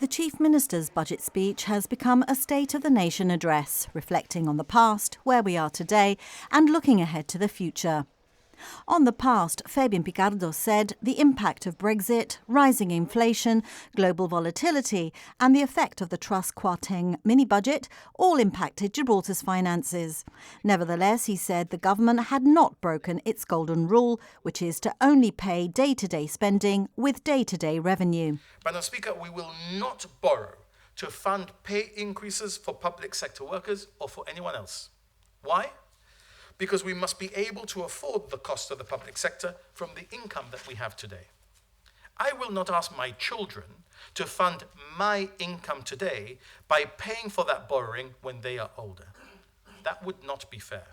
The Chief Minister's budget speech has become a State of the Nation address, reflecting on the past, where we are today, and looking ahead to the future. On the past, Fabian Picardo said the impact of Brexit, rising inflation, global volatility and the effect of the Truss Kwarteng mini-budget all impacted Gibraltar's finances. Nevertheless, he said the government had not broken its golden rule, which is to only pay day-to-day spending with day-to-day revenue. Madam Speaker, we will not borrow to fund pay increases for public sector workers or for anyone else. Why? Because we must be able to afford the cost of the public sector from the income that we have today. I will not ask my children to fund my income today by paying for that borrowing when they are older. That would not be fair.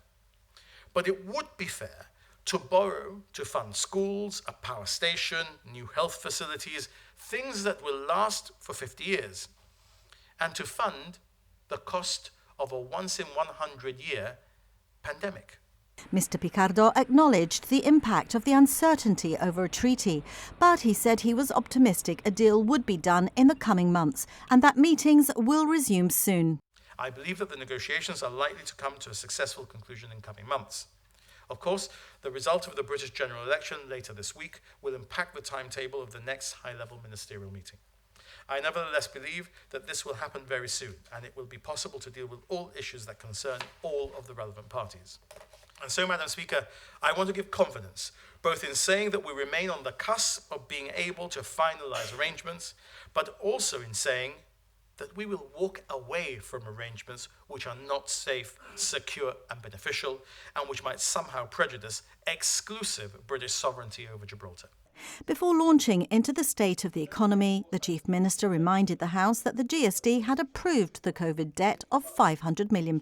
But it would be fair to borrow to fund schools, a power station, new health facilities, things that will last for 50 years, and to fund the cost of a once-in-100-year pandemic. Mr. Picardo acknowledged the impact of the uncertainty over a treaty, but he said he was optimistic a deal would be done in the coming months and that meetings will resume soon. I believe that the negotiations are likely to come to a successful conclusion in coming months. Of course, the result of the British general election later this week will impact the timetable of the next high-level ministerial meeting. I nevertheless believe that this will happen very soon, and it will be possible to deal with all issues that concern all of the relevant parties. And so, Madam Speaker, I want to give confidence, both in saying that we remain on the cusp of being able to finalise arrangements, but also in saying that we will walk away from arrangements which are not safe, secure and beneficial, and which might somehow prejudice exclusive British sovereignty over Gibraltar. Before launching into the state of the economy, the Chief Minister reminded the House that the GSD had approved the COVID debt of £500 million,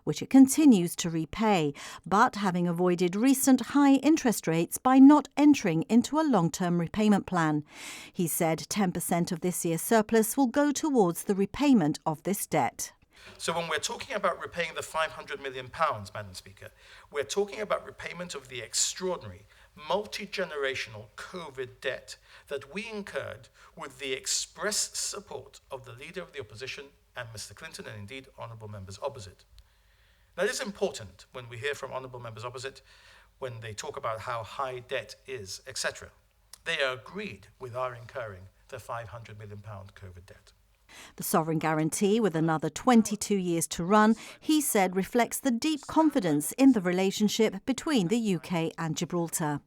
which it continues to repay, but having avoided recent high interest rates by not entering into a long-term repayment plan. He said 10% of this year's surplus will go towards the repayment of this debt. So when we're talking about repaying the £500 million, Madam Speaker, we're talking about repayment of the extraordinary, multi-generational COVID debt that we incurred with the express support of the Leader of the Opposition and Mr. Clinton and indeed honourable members opposite. Now it is important when we hear from honourable members opposite when they talk about how high debt is, etc. They are agreed with our incurring the £500 million COVID debt. The sovereign guarantee, with another 22 years to run, he said reflects the deep confidence in the relationship between the UK and Gibraltar.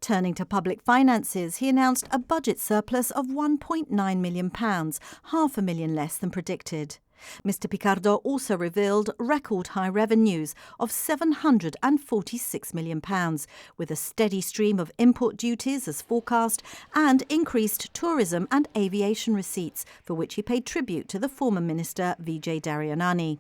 Turning to public finances, he announced a budget surplus of £1.9 million, £500,000 less than predicted. Mr. Picardo also revealed record high revenues of £746 million, with a steady stream of import duties as forecast and increased tourism and aviation receipts, for which he paid tribute to the former minister Vijay Daryanani.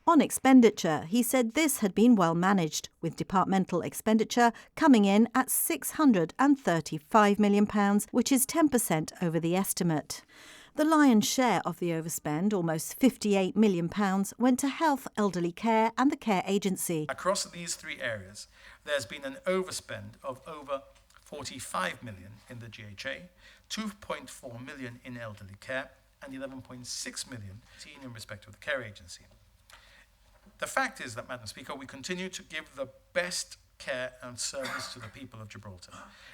On expenditure, he said this had been well managed, with departmental expenditure coming in at £635 million, which is 10% over the estimate. The lion's share of the overspend, almost £58 million, went to health, elderly care and the care agency. Across these three areas, there's been an overspend of over £45 million in the GHA, £2.4 million in elderly care and £11.6 million in respect of the care agency. The fact is that, Madam Speaker, we continue to give the best care and service to the people of Gibraltar.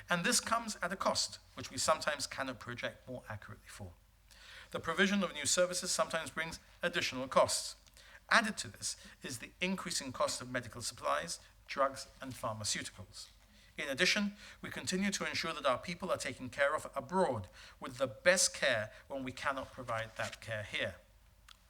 And this comes at a cost, which we sometimes cannot project more accurately for. The provision of new services sometimes brings additional costs. Added to this is the increasing cost of medical supplies, drugs and pharmaceuticals. In addition, we continue to ensure that our people are taken care of abroad with the best care when we cannot provide that care here.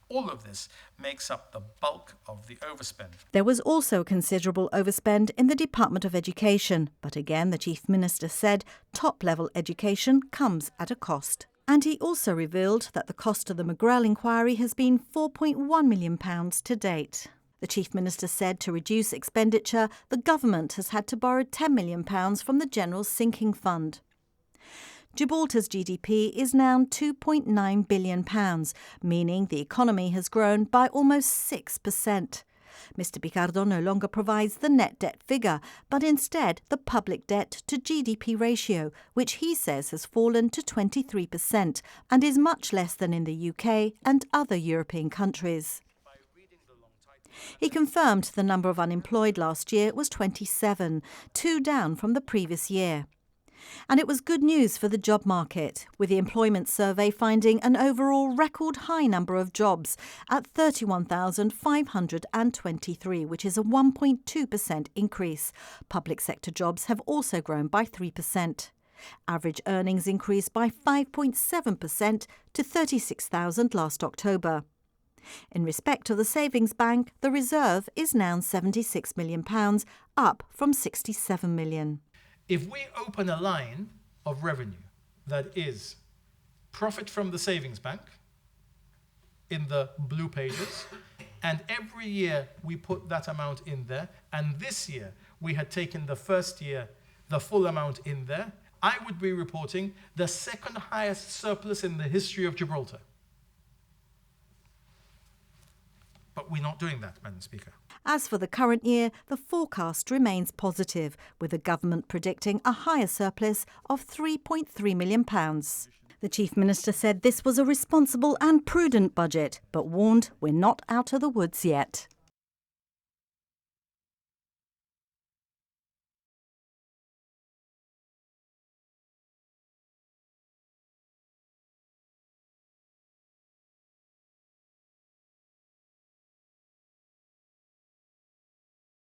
All of this makes up the bulk of the overspend. There was also considerable overspend in the Department of Education, but again the Chief Minister said top-level education comes at a cost. And he also revealed that the cost of the McGrell inquiry has been £4.1 million to date. The Chief Minister said to reduce expenditure, the government has had to borrow £10 million from the General Sinking Fund. Gibraltar's GDP is now £2.9 billion, meaning the economy has grown by almost 6%. Mr. Picardo no longer provides the net debt figure, but instead the public debt to GDP ratio, which he says has fallen to 23% and is much less than in the UK and other European countries. He confirmed the number of unemployed last year was 27, 2 down from the previous year. And it was good news for the job market, with the employment survey finding an overall record high number of jobs at 31,523, which is a 1.2% increase. Public sector jobs have also grown by 3%. Average earnings increased by 5.7% to 36,000 last October. In respect of the savings bank, the reserve is now £76 million, up from £67 million. If we open a line of revenue that is profit from the savings bank in the blue pages, and every year we put that amount in there, and this year we had taken the first year the full amount in there, I would be reporting the second highest surplus in the history of Gibraltar. But we're not doing that, Madam Speaker. As for the current year, the forecast remains positive, with the government predicting a higher surplus of £3.3 million. The Chief Minister said this was a responsible and prudent budget, but warned we're not out of the woods yet.